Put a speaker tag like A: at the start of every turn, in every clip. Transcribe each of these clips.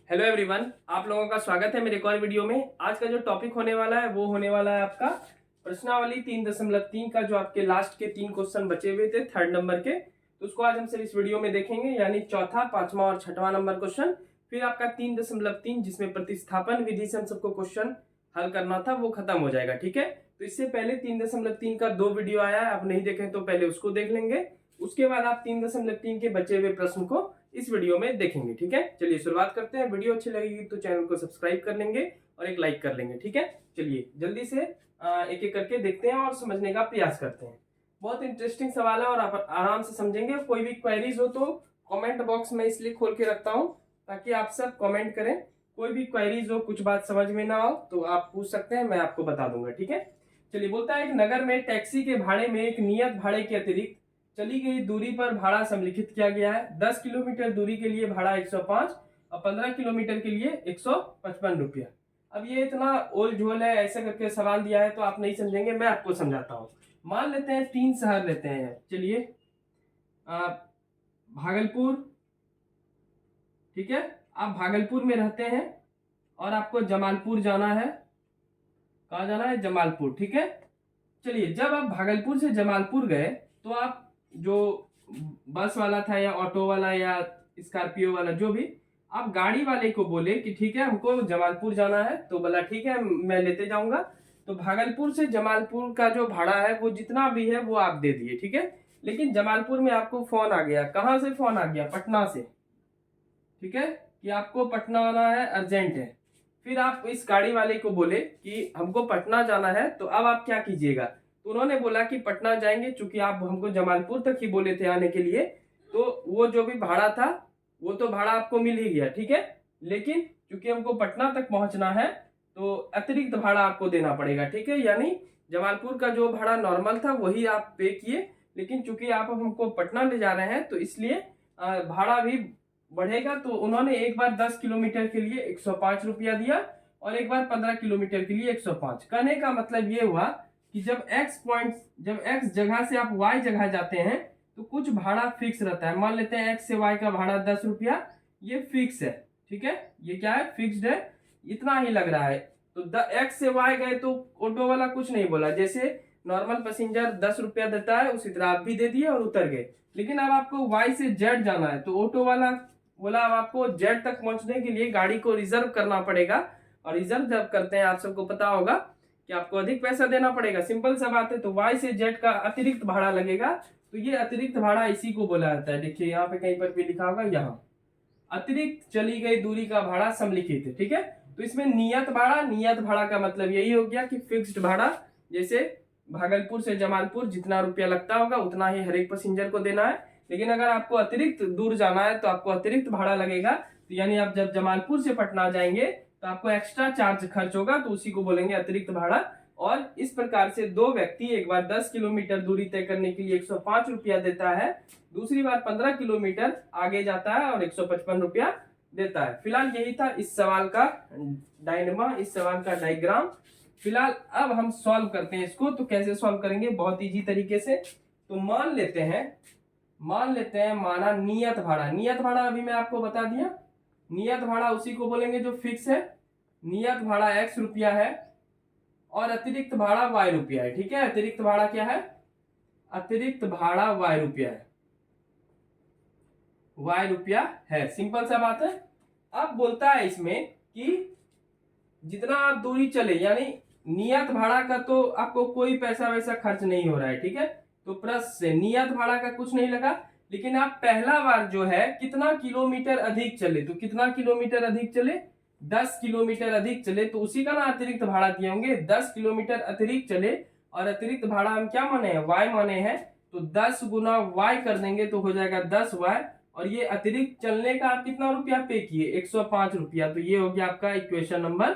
A: Hello everyone, आप लोगों का स्वागत है मेरे एक और वीडियो में। आज का जो टॉपिक होने वाला है वो होने वाला है आपका प्रश्नावली 3.3 का, जो आपके लास्ट के 3 क्वेश्चन बचे हुए थे थर्ड नंबर के, तो उसको आज हम सिर्फ इस वीडियो में देखेंगे। यानी चौथा, पांचवा और छठवां नंबर क्वेश्चन, फिर आपका 3.3 जिसमें प्रतिस्थापन विधि से हम सबको क्वेश्चन हल करना था वो खत्म हो जाएगा। ठीक है, तो इससे पहले 3.3 का 2 वीडियो आया है, आप नहीं देखें तो पहले उसको देख लेंगे। उसके बाद आप 3.3 के बचे हुए प्रश्न को इस वीडियो में देखेंगे। ठीक है, चलिए शुरुआत करते हैं। वीडियो अच्छी लगेगी तो चैनल को सब्सक्राइब कर लेंगे और एक लाइक कर लेंगे। ठीक है, चलिए जल्दी से एक एक करके देखते हैं और समझने का प्रयास करते हैं। बहुत इंटरेस्टिंग सवाल है और आप आराम से समझेंगे। कोई भी क्वेरीज हो तो कमेंट बॉक्स में इसलिए खोल के रखता हूँ ताकि आप सब कमेंट करें। कोई भी क्वेरीज हो, कुछ बात समझ में ना हो तो आप पूछ सकते हैं, मैं आपको बता दूंगा। ठीक है, चलिए। बोलता है एक नगर में टैक्सी के भाड़े में एक नियत भाड़े के अतिरिक्त चली गई दूरी पर भाड़ा सम्मिलित किया गया है। 10 किलोमीटर दूरी के लिए भाड़ा 105 और 15 किलोमीटर के लिए 155 रुपया। अब ये इतना ओल झोल है, ऐसे करके सवाल दिया है तो आप नहीं समझेंगे, मैं आपको समझाता हूँ। मान लेते हैं 3 शहर लेते हैं। चलिए, भागलपुर। ठीक है, आप भागलपुर में रहते हैं और आपको जमालपुर जाना है। कहाँ जाना है? जमालपुर। ठीक है, चलिए, जब आप भागलपुर से जमालपुर गए तो आप जो बस वाला था या ऑटो वाला या स्कॉर्पियो वाला, जो भी, आप गाड़ी वाले को बोले कि ठीक है हमको जमालपुर जाना है, तो बोला ठीक है मैं लेते जाऊंगा। तो भागलपुर से जमालपुर का जो भाड़ा है वो जितना भी है वो आप दे दिए। ठीक है, लेकिन जमालपुर में आपको फोन आ गया। कहाँ से फोन आ गया? पटना से। ठीक है, कि आपको पटना आना है, अर्जेंट है। फिर आप इस गाड़ी वाले को बोले कि हमको पटना जाना है, तो अब आप क्या कीजिएगा? तो उन्होंने बोला कि पटना जाएंगे, चूंकि आप हमको जमालपुर तक ही बोले थे आने के लिए, तो वो जो भी भाड़ा था वो तो भाड़ा आपको मिल ही गया। ठीक है, लेकिन चूंकि हमको पटना तक पहुंचना है तो अतिरिक्त भाड़ा आपको देना पड़ेगा। ठीक है, यानी जमालपुर का जो भाड़ा नॉर्मल था वही आप पे किए, लेकिन चूंकि आप हमको पटना ले जा रहे हैं तो इसलिए भाड़ा भी बढ़ेगा। तो उन्होंने एक बार 10 किलोमीटर के लिए 105 रुपया दिया और एक बार 15 किलोमीटर के लिए 105। कहने का मतलब ये हुआ कि जब x जगह से आप y जगह जाते हैं तो कुछ भाड़ा फिक्स रहता है। मान लेते हैं x से y का भाड़ा 10 रुपया, ये फिक्स है। ठीक है, ये क्या है? फिक्स्ड है, इतना ही लग रहा है। तो x से y गए तो ऑटो वाला कुछ नहीं बोला, जैसे नॉर्मल पैसेंजर 10 रुपया देता है उसी तरह आप भी दे दिए और उतर गए। लेकिन अब आपको y से z जाना है तो ऑटो वाला बोला अब आपको जेड तक पहुंचने के लिए गाड़ी को रिजर्व करना पड़ेगा, और रिजर्व जब करते हैं आप सबको पता होगा कि आपको अधिक पैसा देना पड़ेगा। सिंपल सा बात है, तो वाई से जेड का अतिरिक्त भाड़ा लगेगा। तो ये अतिरिक्त भाड़ा इसी को बोला जाता है। देखिए यहाँ पे कहीं पर भी लिखा होगा, यहाँ अतिरिक्त चली गई दूरी का भाड़ा सम्मिलित है। ठीक है, तो इसमें नियत भाड़ा का मतलब यही हो गया कि फिक्स्ड भाड़ा, जैसे भागलपुर से जमालपुर जितना रुपया लगता होगा उतना ही हर एक पैसेंजर को देना है। लेकिन अगर आपको अतिरिक्त दूर जाना है तो आपको अतिरिक्त भाड़ा लगेगा। तो यानी आप जब जमालपुर से पटना जाएंगे तो आपको एक्स्ट्रा चार्ज खर्च होगा, तो उसी को बोलेंगे अतिरिक्त भाड़ा। और इस प्रकार से दो व्यक्ति एक बार 10 किलोमीटर दूरी तय करने के लिए 105 रुपया देता है, दूसरी बार 15 किलोमीटर आगे जाता है और 155 रुपया देता है। फिलहाल यही था इस सवाल का डायनेमा, इस सवाल का डायग्राम। फिलहाल अब हम सॉल्व करते हैं इसको। तो कैसे सॉल्व करेंगे? बहुत इजी तरीके से। तो मान लेते हैं माना नियत भाड़ा अभी मैं आपको बता दिया। नियत भाड़ा उसी को बोलेंगे जो फिक्स है। नियत भाड़ा x रुपया है और अतिरिक्त भाड़ा y रुपया है। ठीक है, अतिरिक्त भाड़ा क्या है? अतिरिक्त भाड़ा y रुपया है, y रुपया है। सिंपल सा बात है। अब बोलता है इसमें कि जितना आप दूरी चले, यानी नियत भाड़ा का तो आपको कोई पैसा वैसा खर्च नहीं हो रहा है। ठीक है, तो प्लस से नियत भाड़ा का कुछ नहीं लगा। लेकिन आप पहला बार जो है कितना किलोमीटर अधिक चले, तो कितना किलोमीटर अधिक चले? 10 किलोमीटर अधिक चले, तो उसी का ना अतिरिक्त भाड़ा दिए होंगे। 10 किलोमीटर अतिरिक्त चले और अतिरिक्त भाड़ा हम क्या माने हैं? y माने हैं। तो 10 गुना y कर देंगे तो हो जाएगा 10y। और ये अतिरिक्त चलने का आप कितना रुपया पे किए? 105 रुपया। तो ये हो गया आपका इक्वेशन नंबर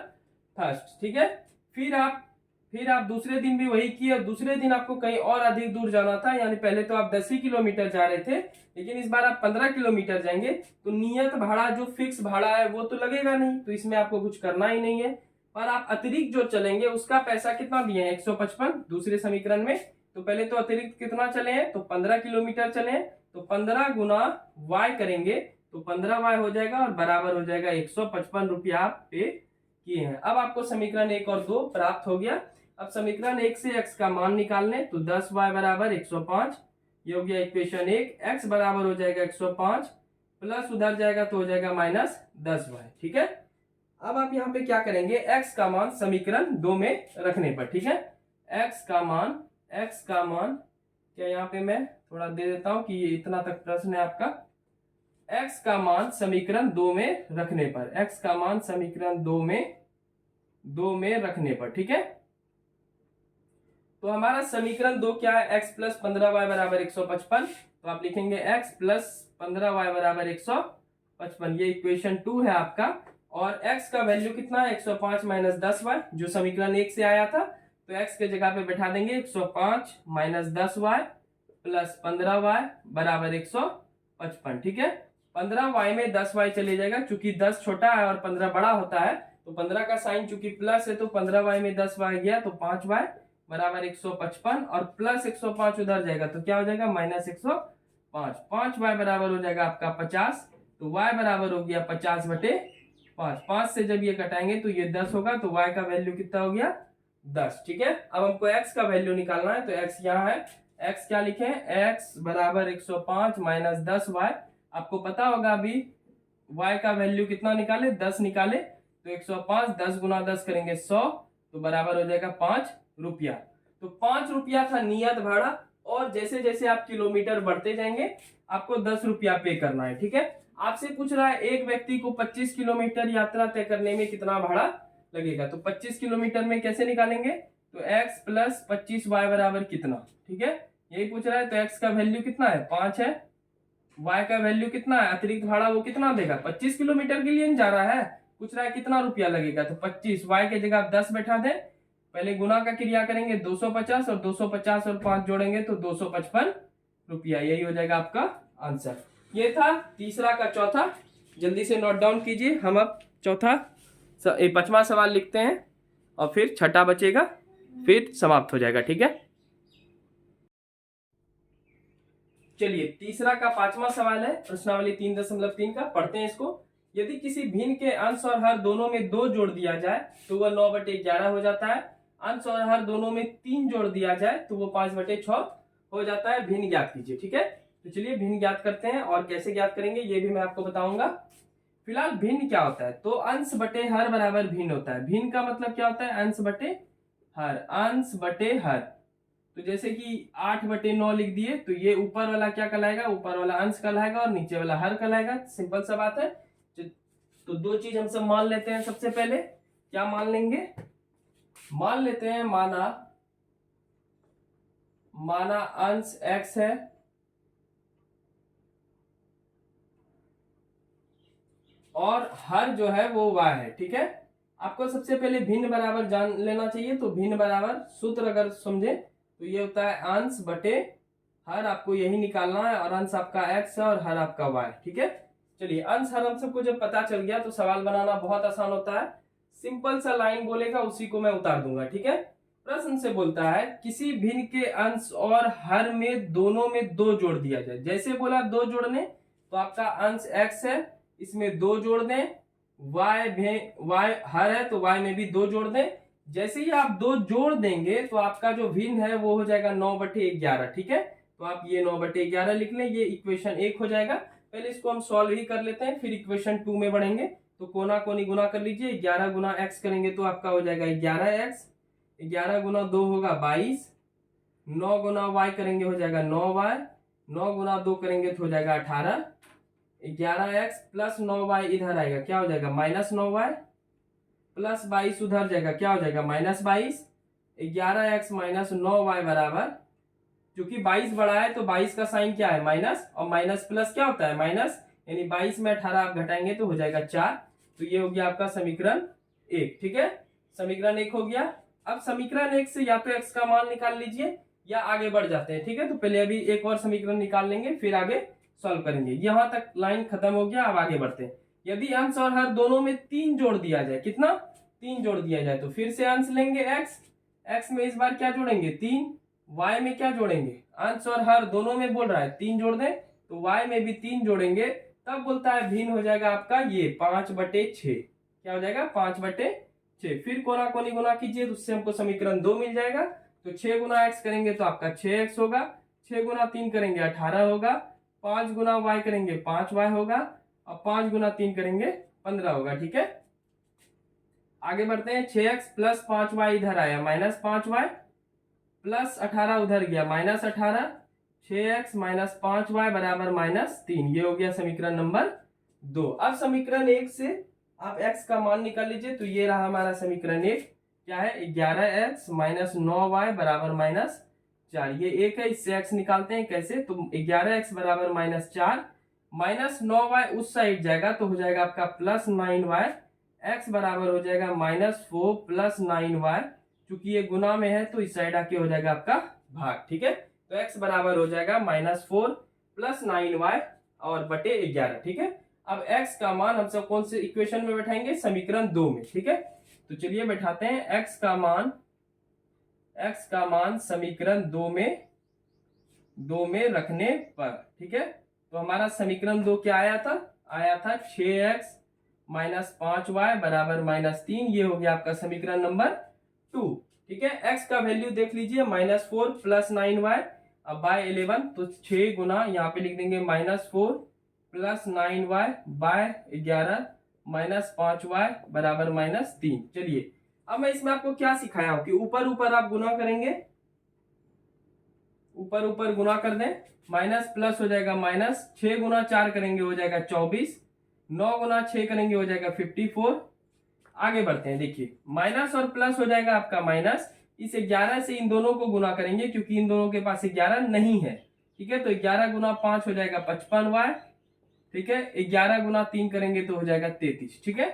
A: फर्स्ट। ठीक है, फिर आप दूसरे दिन भी वही किए। दूसरे दिन आपको कहीं और अधिक दूर जाना था, यानी पहले तो आप 10 ही किलोमीटर जा रहे थे, लेकिन इस बार आप 15 किलोमीटर जाएंगे। तो नियत भाड़ा जो फिक्स भाड़ा है वो तो लगेगा नहीं, तो इसमें आपको कुछ करना ही नहीं है। और आप अतिरिक्त जो चलेंगे उसका पैसा कितना दिए हैं? 155 दूसरे समीकरण में। तो पहले तो अतिरिक्त कितना चले हैं? तो 15 किलोमीटर चले हैं। तो 15 गुना y करेंगे तो 15y हो जाएगा और बराबर हो जाएगा 155 रुपया आप पे किए हैं। अब आपको समीकरण 1 और 2 प्राप्त हो गया। अब समीकरण 1 से x का मान निकालने, तो 10y बराबर 105, ये हो गया इक्वेशन 1। x बराबर हो जाएगा 105 प्लस उधर जाएगा तो हो जाएगा माइनस 10y। ठीक है, अब आप यहाँ पे क्या करेंगे, x का मान समीकरण 2 में रखने पर, ठीक है, x का मान क्या यहाँ पे मैं थोड़ा दे देता हूं कि ये इतना तक प्रश्न है आपका। x का मान समीकरण 2 में रखने पर, x का मान समीकरण 2 में रखने पर, ठीक है, तो हमारा समीकरण 2 क्या है, x प्लस 15y बराबर 155, तो आप लिखेंगे x प्लस 15y बराबर 155, ये इक्वेशन 2 है आपका। और x का वैल्यू कितना है, 105 माइनस 10y, जो समीकरण 1 से आया था, तो x के जगह पे बैठा देंगे 105 माइनस 10y प्लस 15y बराबर 155, ठीक है। 15y में 10y चले जाएगा, चूंकि 10 छोटा है और 15 बड़ा होता है, तो 15 का साइन चूंकि प्लस है, तो 15y में 10y गया तो 5y बराबर 155 और प्लस 105 उधर जाएगा तो क्या हो जाएगा, माइनस 105। 5y बराबर हो जाएगा आपका 50, तो y बराबर हो गया 50/5। 5 से जब ये कटाएंगे तो ये 10 होगा, तो y का वैल्यू कितना हो गया, 10। ठीक है, अब हमको x का वैल्यू निकालना है, तो x यहाँ है, x क्या लिखे, x बराबर 105 माइनस 10y। आपको पता होगा अभी y का वैल्यू कितना निकाले, 10 निकाले, तो 105 10 गुना 10 करेंगे 100, तो बराबर हो जाएगा 5 रुपया। तो 5 रुपया था नियत भाड़ा, और जैसे जैसे आप किलोमीटर बढ़ते जाएंगे आपको 10 रुपया पे करना है। ठीक है, आपसे पूछ रहा है एक व्यक्ति को 25 किलोमीटर यात्रा तय करने में कितना भाड़ा लगेगा, तो 25 किलोमीटर में कैसे निकालेंगे, तो x प्लस 25y बराबर कितना, ठीक है, यही पूछ रहा है। तो x का वैल्यू कितना है, 5 है, y का वैल्यू कितना है, अतिरिक्त भाड़ा वो कितना देगा, 25 किलोमीटर के लिए जा रहा है, पूछ रहा है कितना रुपया लगेगा, तो 25, y के जगह आप 10 बैठा दें, पहले गुना का क्रिया करेंगे 250 और 250 और 5 जोड़ेंगे तो 255 रुपया, यही हो जाएगा आपका आंसर। ये था तीसरा का चौथा, जल्दी से नोट डाउन कीजिए। हम अब पांचवा सवाल लिखते हैं और फिर छठा बचेगा, फिर समाप्त हो जाएगा। ठीक है, चलिए तीसरा का पांचवा सवाल है, प्रश्नावली 3.3 का, पढ़ते हैं इसको। यदि किसी भिन्न के अंश और हर दोनों में 2 जोड़ दिया जाए तो वह 9/11 हो जाता है। अंश और हर दोनों में 3 जोड़ दिया जाए तो वो 5/6 हो जाता है। भिन्न ज्ञात कीजिए। ठीक है, तो चलिए भिन्न ज्ञात करते हैं, और कैसे ज्ञात करेंगे ये भी मैं आपको बताऊंगा। फिलहाल भिन्न क्या होता है, तो अंश बटे हर बराबर भिन्न होता है। भिन्न का मतलब क्या होता है, अंश बटे हर, अंश बटे हर। तो जैसे कि 8/9 लिख दिए, तो ये ऊपर वाला क्या कहलाएगा, ऊपर वाला अंश कहलाएगा और नीचे वाला हर कहलाएगा। सिंपल सा बात है। तो दो चीज हम सब मान लेते हैं। सबसे पहले क्या मान लेंगे, मान लेते हैं माना अंश x है और हर जो है वो y है। ठीक है, आपको सबसे पहले भिन्न बराबर जान लेना चाहिए। तो भिन्न बराबर सूत्र अगर समझे तो ये होता है अंश बटे हर, आपको यही निकालना है, और अंश आपका x है और हर आपका y। ठीक है, चलिए अंश हर हम सबको जब पता चल गया तो सवाल बनाना बहुत आसान होता है। सिंपल सा लाइन बोलेगा, उसी को मैं उतार दूंगा। ठीक है, प्रश्न से बोलता है किसी भिन्न के अंश और हर में दोनों में 2 जोड़ दिया जाए। जैसे बोला 2 जोड़ने, तो आपका अंश x है, इसमें 2 जोड़ दें, y हर है तो y में भी 2 जोड़ दें। जैसे ही आप 2 जोड़ देंगे तो आपका जो भिन्न है वो हो जाएगा 9/11। ठीक है, तो आप ये 9/11 लिख लें, ये इक्वेशन 1 हो जाएगा। पहले इसको हम सॉल्व ही कर लेते हैं, फिर इक्वेशन 2 में बढ़ेंगे। तो कोना कोनी गुना कर लीजिए, 11 गुना x करेंगे तो आपका हो जाएगा 11x, 11 गुना 2 होगा 22, 9 गुना y करेंगे हो जाएगा 9y, 9 गुना 2 करेंगे तो हो जाएगा 18, 11x प्लस 9y इधर आएगा, क्या हो जाएगा -9y, प्लस 22 उधर जाएगा, क्या हो जाएगा -22। 11x माइनस 9y बराबर, क्योंकि 22 बड़ा है तो 22 का साइन क्या है, माइनस, और माइनस प्लस क्या होता है, माइनस, यानी 22 में 18 आप घटाएंगे तो हो जाएगा 4। तो ये हो गया आपका समीकरण 1। ठीक है, समीकरण 1 हो गया। अब समीकरण 1 से या तो x का मान निकाल लीजिए या आगे बढ़ जाते हैं। ठीक है, तो पहले अभी एक और समीकरण निकाल लेंगे, फिर आगे सॉल्व करेंगे। यहां तक लाइन खत्म हो गया, अब आगे बढ़ते हैं। यदि अंश और हर दोनों में 3 जोड़ दिया जाए, कितना, 3 जोड़ दिया जाए, तो फिर से अंश लेंगे x में इस बार क्या जोड़ेंगे 3, y में क्या जोड़ेंगे, अंश और हर दोनों में बोल रहा है 3 जोड़ दें, तो y में भी 3 जोड़ेंगे तब बोलता है भिन्न हो जाएगा आपका ये 5/6। क्या हो जाएगा 5/6। फिर कोना कोनी गुना कीजिए तो उससे हमको समीकरण 2 मिल जाएगा। तो 6 गुना x करेंगे तो आपका 6x होगा, 6 गुना 3 करेंगे 18 होगा, 5 गुना y करेंगे 5y होगा, और 5 गुना 3 करेंगे 15 होगा। ठीक है, आगे बढ़ते हैं। 6x प्लस 5y इधर आया -5y, प्लस 18 उधर गया -18, 6x माइनस 5y बराबर -3। ये हो गया समीकरण नंबर 2। अब समीकरण 1 से आप x का मान निकाल लीजिए। तो ये रहा हमारा समीकरण 1, क्या है 11x माइनस 9y बराबर -4। ये 1 है, इससे x निकालते हैं कैसे। तो 11x बराबर -4, -9y उस साइड जाएगा तो हो जाएगा आपका +9y, x बराबर हो जाएगा -4 प्लस 9y। चूंकि ये गुना में है तो इस साइड आके हो जाएगा आपका भाग। ठीक है, तो x बराबर हो जाएगा -4 प्लस 9y और बटे 11। ठीक है, अब x का मान हम सब कौन से इक्वेशन में बैठाएंगे, समीकरण 2 में। ठीक है, तो चलिए बैठाते हैं x का मान समीकरण 2 में रखने पर। ठीक है, तो हमारा समीकरण 2 क्या आया था 6x माइनस 5y बराबर -3। ये हो गया आपका समीकरण नंबर 2। ठीक है, x का वैल्यू देख लीजिए -4 प्लस 9y, अब बाय 11 तो 6 गुना यहाँ पे लिख देंगे -4 plus 9y bye 11 minus 5y बराबर -3। चलिए, अब मैं इसमें आपको क्या सिखाया हूं कि ऊपर ऊपर आप गुना करेंगे, ऊपर ऊपर गुना कर दें, माइनस प्लस हो जाएगा माइनस, 6 गुना 4 करेंगे हो जाएगा 24, 9 गुना 6 करेंगे हो जाएगा 54। आगे बढ़ते हैं, देखिए माइनस और प्लस हो जाएगा आपका माइनस। इस 11 से इन दोनों को गुना करेंगे क्योंकि इन दोनों के पास 11 नहीं है। ठीक है, तो 11 गुना 5 हो जाएगा 55y। ठीक है, 11 गुना 3 करेंगे तो हो जाएगा 33। ठीक है,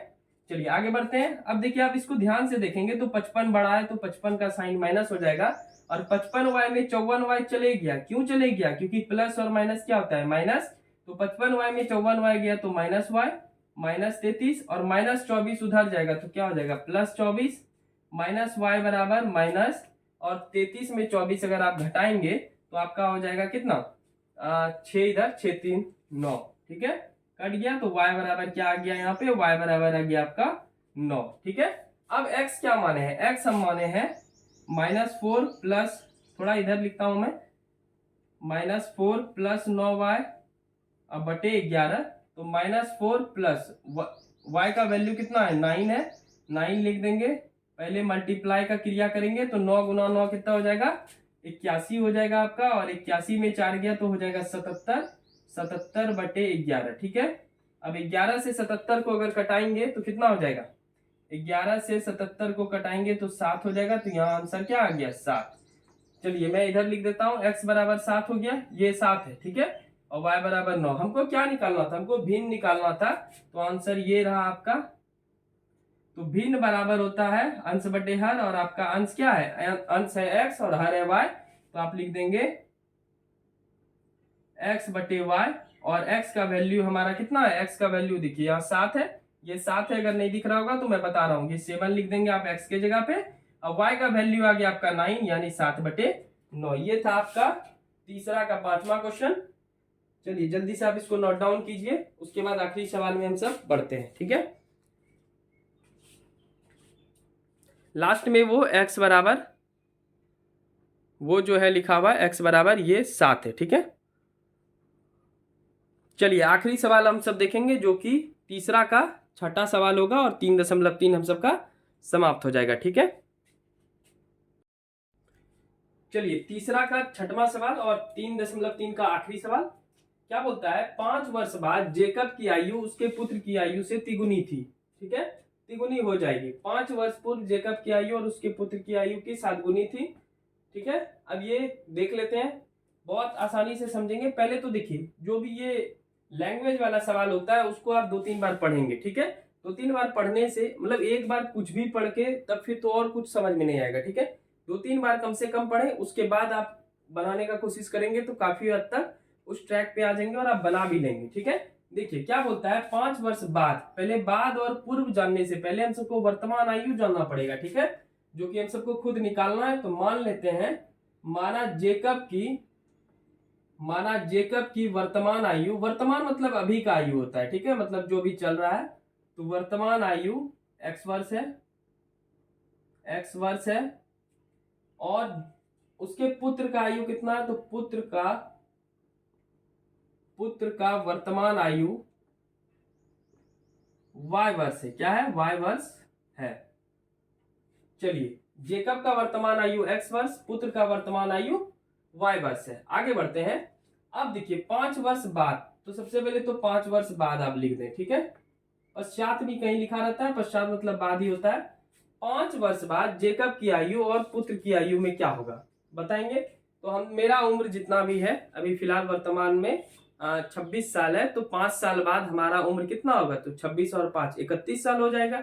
A: चलिए आगे बढ़ते हैं। अब देखिए आप इसको ध्यान से देखेंगे तो 55 बड़ा है तो 55 का साइन माइनस हो जाएगा, और 55y में 54y चले गया। क्यों चले गया, क्योंकि प्लस और माइनस क्या होता है माइनस। तो 55y में 54y गया तो -y, -33, और -24 उधर जाएगा तो क्या हो जाएगा +24, -y बराबर माइनस, और 33 में 24 अगर आप घटाएंगे तो आपका हो जाएगा कितना 6 इधर 6 3 9। ठीक है, कट गया तो y बराबर क्या आ गया, यहाँ पे y बराबर आ गया आपका 9। ठीक है, अब x क्या माने हैं, x हम माने हैं -4 प्लस, थोड़ा इधर लिखता हूं मैं, -4 प्लस 9y अब बटे 11। तो -4 प्लस y का वैल्यू कितना है 9 है, 9 लिख देंगे। पहले मल्टीप्लाई का क्रिया करेंगे तो 9 गुना 9 कितना हो जाएगा 81 हो जाएगा आपका, और 81 में 4 गया तो हो जाएगा 77, 77 बटे 11। ठीक है, अब 11 से 77 को अगर कटाएंगे तो कितना हो जाएगा, 11 से 77 को कटाएंगे तो 7 हो जाएगा। तो यहाँ आंसर क्या आ गया 7। चलिए मैं इधर लिख देता हूँ, x बराबर 7 हो गया, ये 7 है। ठीक है, और y बराबर 9। हमको क्या निकालना था, हमको भिन्न निकालना था। तो आंसर ये रहा आपका। तो भिन्न बराबर होता है अंश बटे हर, और आपका अंश क्या है, अंश है x और हर है y। तो आप लिख देंगे x बटे y, और x का वैल्यू हमारा कितना है, x का वैल्यू देखिए यहाँ 7 है, ये 7 है। अगर नहीं दिख रहा होगा तो मैं बता रहा हूँ, ये 7 लिख देंगे आप x के जगह पे। अब y का वैल्यू आ गया आपका 9, यानी 7 बटे 9। ये था आपका तीसरा का 5वां क्वेश्चन। चलिए जल्दी से आप इसको नोट डाउन कीजिए, उसके बाद आखिरी सवाल में हम सब बढ़ते हैं। ठीक है, लास्ट में वो x बराबर, वो जो है लिखा हुआ x बराबर ये 7 है। ठीक है, चलिए आखिरी सवाल हम सब देखेंगे जो कि तीसरा का छठा सवाल होगा, और 3.3 हम सबका समाप्त हो जाएगा। ठीक है, चलिए तीसरा का छठवां सवाल और 3.3 का आखिरी सवाल क्या बोलता है, 5 वर्ष बाद जेकब की आयु उसके पुत्र की आयु से तिगुनी थी। ठीक है, तिगुनी हो जाएगी। 5 वर्ष पूर्व जेकब की आयु और उसके पुत्र की आयु की 7 गुनी थी। ठीक है, अब ये देख लेते हैं, बहुत आसानी से समझेंगे। पहले तो देखिए जो भी ये लैंग्वेज वाला सवाल होता है उसको आप 2-3 बार पढ़ेंगे। ठीक है, 2-3 बार पढ़ने से, मतलब एक बार कुछ भी पढ़ के तब फिर तो और कुछ समझ में नहीं आएगा। ठीक है, 2-3 बार कम से कम पढ़ें, उसके बाद आप बनाने का कोशिश करेंगे तो काफी हद तक उस ट्रैक पे आ जाएंगे और आप बना भी लेंगे। ठीक है, देखिए क्या बोलता है, 5 वर्ष बाद, पहले बाद और पूर्व जानने से पहले हम सबको वर्तमान आयु जानना पड़ेगा। ठीक है, जो कि हम सबको खुद निकालना है। तो मान लेते हैं, माना जेकब की माना जेकब की वर्तमान आयु, वर्तमान मतलब अभी का आयु होता है, ठीक है, मतलब जो भी चल रहा है, तो वर्तमान आयु x वर्ष है, x वर्ष है, और उसके पुत्र का आयु कितना है, तो पुत्र का वर्तमान आयु y वर्ष है। क्या है, y वर्ष है। चलिए, जेकब का वर्तमान आयु x वर्ष, पुत्र का वर्तमान आयु y वर्ष है। आगे बढ़ते हैं। अब देखिए 5 वर्ष बाद, तो सबसे पहले तो 5 वर्ष बाद आप लिख दें, ठीक है। पश्चात भी कहीं लिखा रहता है, पश्चात मतलब बाद ही होता है। 5 वर्ष बाद जेकब की आयु और पुत्र की आयु में क्या होगा बताएंगे। तो हम, मेरा उम्र जितना भी है अभी फिलहाल वर्तमान में 26 साल है, तो 5 साल बाद हमारा उम्र कितना होगा, तो 26 और 5 31 साल हो जाएगा,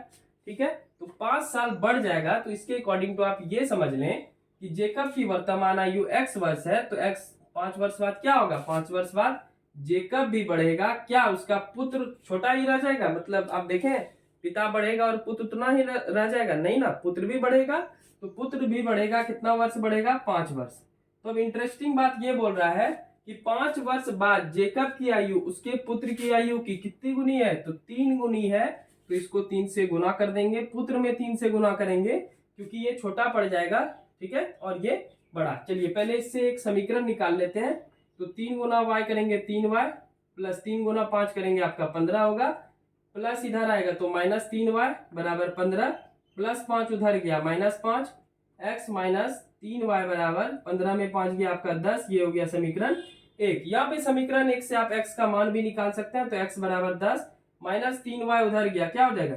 A: ठीक है। तो 5 साल बढ़ जाएगा, तो इसके अकॉर्डिंग तो आप ये समझ लें कि जेकब की वर्तमान आयु x वर्ष है, तो x 5 वर्ष बाद क्या होगा, 5 वर्ष बाद जेकब भी बढ़ेगा, क्या उसका पुत्र छोटा ही रह जाएगा, मतलब आप देखें पिता बढ़ेगा और पुत्र उतना ही रह जाएगा, नहीं ना, पुत्र भी बढ़ेगा, तो पुत्र भी बढ़ेगा, कितना वर्ष बढ़ेगा, 5 वर्ष। तो अब इंटरेस्टिंग बात ये बोल रहा है कि 5 वर्ष बाद जेकब की आयु उसके पुत्र की आयु की कितनी गुनी है, तो 3 गुनी है, तो इसको 3 से गुना कर देंगे, पुत्र में 3 से गुना करेंगे क्योंकि ये छोटा पड़ जाएगा, ठीक है, और ये बड़ा। चलिए पहले इससे एक समीकरण निकाल लेते हैं। तो 3 गुना y करेंगे 3y, प्लस 3 गुना 5 करेंगे आपका 15 होगा, प्लस इधर आएगा तो माइनस 3y बराबर 15, प्लस 5 उधर गया -5, x माइनस 3y बराबर 15 में 5 गया आपका 10। ये हो गया समीकरण 1। यहाँ पे समीकरण 1 से आप x का मान भी निकाल सकते हैं, तो x बराबर 10, माइनस 3y उधर गया, क्या हो जाएगा,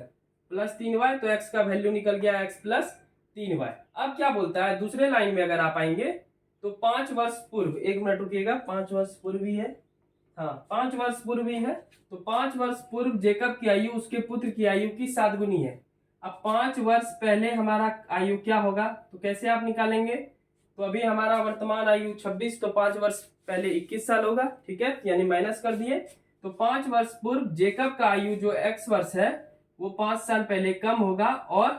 A: प्लस 3y, तो x का वैल्यू निकल गया x प्लस 3y। अब क्या बोलता है दूसरे लाइन में, अगर आप आएंगे तो 5 वर्ष पूर्व, 1 मिनट रुकिएगा, 5 वर्ष पूर्व ही है, हाँ 5 वर्ष पूर्व ही है, तो 5 वर्ष पूर्व जेकब की आयु उसके पुत्र की आयु की 7 गुनी है। अब 5 वर्ष पहले हमारा आयु क्या होगा, तो कैसे आप निकालेंगे, तो अभी हमारा वर्तमान आयु 26, तो 5 वर्ष पहले 21 साल होगा, ठीक है, यानी माइनस कर दिए। तो 5 वर्ष पूर्व जेकब का आयु जो x वर्ष है वो 5 साल पहले कम होगा, और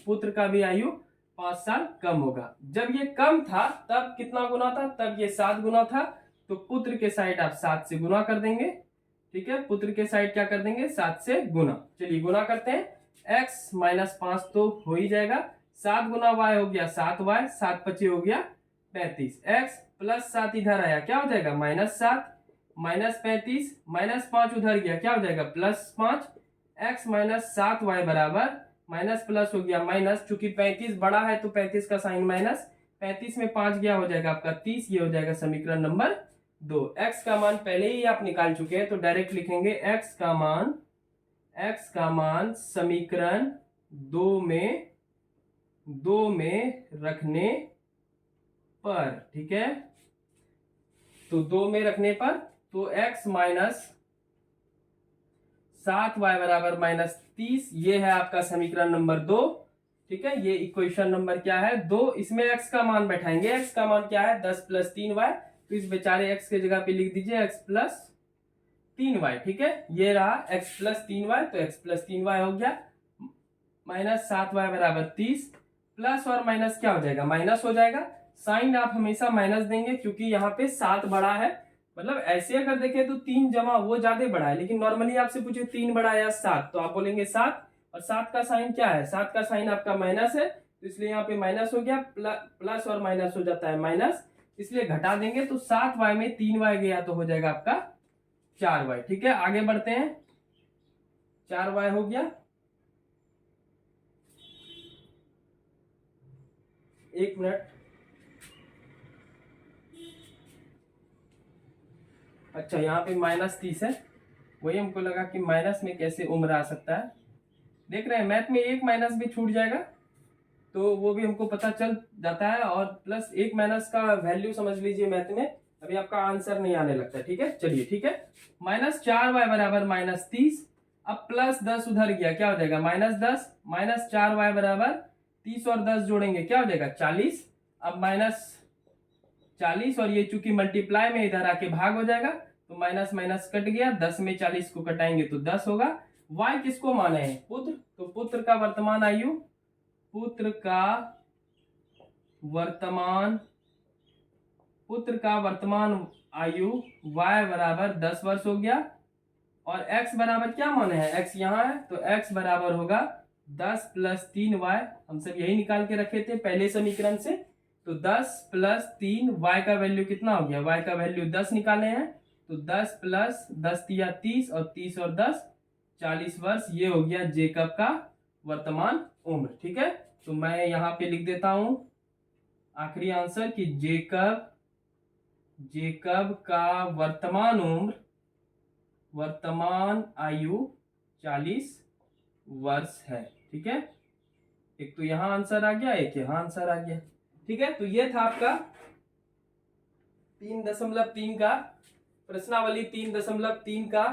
A: पुत्र का भी आयु 5 साल कम होगा। जब ये कम था तब कितना गुना था, तब ये 7 गुना था, तो पुत्र के साइड आप 7 से गुना कर देंगे, ठीक है, पुत्र के साइड क्या कर देंगे, 7 से गुना। चलिए गुना करते हैं, x माइनस 5 तो हो ही जाएगा, 7 गुना y हो गया 7y, 7 पचे हो गया 35, x प्लस 7 इधर आया क्या हो जाएगा -7, माइनस 35, माइनस 5 उधर गया क्या हो जाएगा +5, x माइनस 7y बराबर माइनस प्लस हो गया माइनस, चूंकि 35 बड़ा है तो 35 का साइन माइनस, 35 में 5 गया हो जाएगा आपका 30। ये हो जाएगा समीकरण नंबर 2। x का मान पहले ही आप निकाल चुके हैं, तो डायरेक्ट लिखेंगे x का मान समीकरण 2 में रखने पर, ठीक है, तो 2 में रखने पर, तो x माइनस 7y बराबर -30, ये है आपका समीकरण नंबर 2, ठीक है। ये इक्वेशन नंबर क्या है 2। इसमें x का मान बैठाएंगे, x का मान क्या है 10 + 3y, तो इस बेचारे x के जगह पे लिख दीजिए x + 3y, ठीक है। ये रहा x + 3y, तो x + 3y हो गया, -7y बराबर 30, प्लस और माइनस क्या हो जाएगा, माइनस हो जाएगा। साइन आप हमेशा माइनस देंगे क्योंकि यहाँ पे 7 बड़ा है, मतलब ऐसे अगर देखें तो 3 जमा वो ज्यादा बड़ा है, लेकिन नॉर्मली आपसे पूछे 3 बड़ा है या 7, तो आप बोलेंगे 7, और 7 का साइन क्या है, 7 का साइन आपका माइनस है, तो इसलिए यहाँ पे माइनस हो गया, प्लस और माइनस हो जाता है माइनस, इसलिए घटा देंगे, तो 7y में 3y गया तो हो जाएगा आपका 4y, ठीक है। आगे बढ़ते हैं, 4y हो गया, 1 मिनट, अच्छा यहाँ पे -30 है, वही हमको लगा कि माइनस में कैसे उम्र आ सकता है। देख रहे हैं मैथ में एक माइनस भी छूट जाएगा तो वो भी हमको पता चल जाता है, और प्लस एक माइनस का वैल्यू समझ लीजिए मैथ में अभी आपका आंसर नहीं आने लगता, ठीक है। चलिए ठीक है, -4y बराबर -30, अब +10 उधर गया क्या हो जाएगा -10, -4y बराबर 30 और 10 जोड़ेंगे क्या हो जाएगा 40, अब -40, और ये चूंकि मल्टीप्लाई में इधर आके भाग हो जाएगा, तो माइनस माइनस कट गया, 10 में 40 को कटाएंगे तो 10 होगा। y किसको माने हैं, पुत्र, तो पुत्र का वर्तमान आयु, पुत्र का वर्तमान पुत्र का वर्तमान आयु y बराबर 10 वर्ष हो गया और x बराबर क्या माने हैं, x यहाँ है तो x बराबर होगा 10 + 3y। हम सब यही निकाल के रखे थे पहले समीकरण से। तो 10 + 3 y का वैल्यू कितना हो गया, y का वैल्यू 10 निकाले हैं तो 10 + 10 × 30 और 30 और 10 40 वर्ष। ये हो गया जेकब का वर्तमान उम्र। ठीक है, तो मैं यहाँ पे लिख देता हूं आखिरी आंसर कि जेकब का वर्तमान उम्र, वर्तमान आयु 40 वर्ष है। ठीक है, एक तो यहाँ आंसर आ गया, एक यहाँ आंसर आ गया। ठीक है, तो ये था आपका 3.3 का प्रश्नावली 3.3 का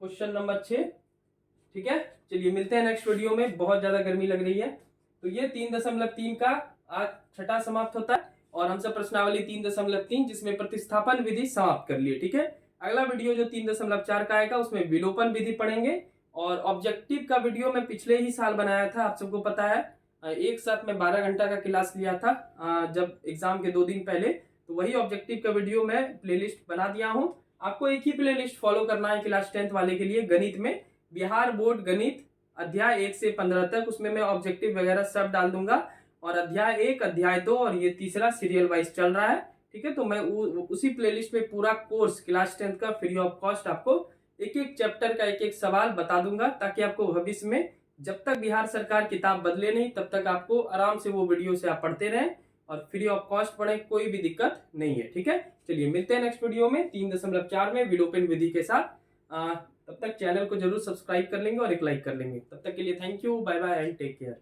A: क्वेश्चन नंबर 6। ठीक है, चलिए मिलते हैं नेक्स्ट वीडियो में। बहुत ज्यादा गर्मी लग रही है, तो ये 3.3 का आज छठा समाप्त होता है और हम सब प्रश्नावली 3.3 जिसमें प्रतिस्थापन विधि समाप्त कर लिए। ठीक है, अगला वीडियो जो 3.4 का आएगा उसमें विलोपन विधि पढ़ेंगे। और ऑब्जेक्टिव का वीडियो मैं पिछले ही साल बनाया था, आप सबको पता है। एक साथ में 12 घंटा का क्लास लिया था जब एग्जाम के 2 दिन पहले, तो वही ऑब्जेक्टिव का वीडियो मैं प्लेलिस्ट बना दिया हूँ। आपको एक ही प्लेलिस्ट फॉलो करना है क्लास 10th वाले के लिए। गणित में बिहार बोर्ड गणित अध्याय 1 से 15 तक, उसमें मैं ऑब्जेक्टिव वगैरह सब डाल दूंगा। और अध्याय 1, अध्याय 2 और ये तीसरा सीरियल वाइज चल रहा है। ठीक है, तो मैं उसी प्लेलिस्ट में पूरा कोर्स क्लास 10th का फ्री ऑफ कॉस्ट आपको एक एक चैप्टर का एक एक सवाल बता दूंगा, ताकि आपको भविष्य में जब तक बिहार सरकार किताब बदले नहीं तब तक आपको आराम से वो वीडियो से आप पढ़ते रहें और फ्री ऑफ कॉस्ट पढ़ें, कोई भी दिक्कत नहीं है। ठीक है, चलिए मिलते हैं नेक्स्ट वीडियो में 3.4 में विलोपन विधि के साथ। तब तक चैनल को जरूर सब्सक्राइब कर लेंगे और एक लाइक कर लेंगे। तब तक के लिए thank you, bye bye and take care.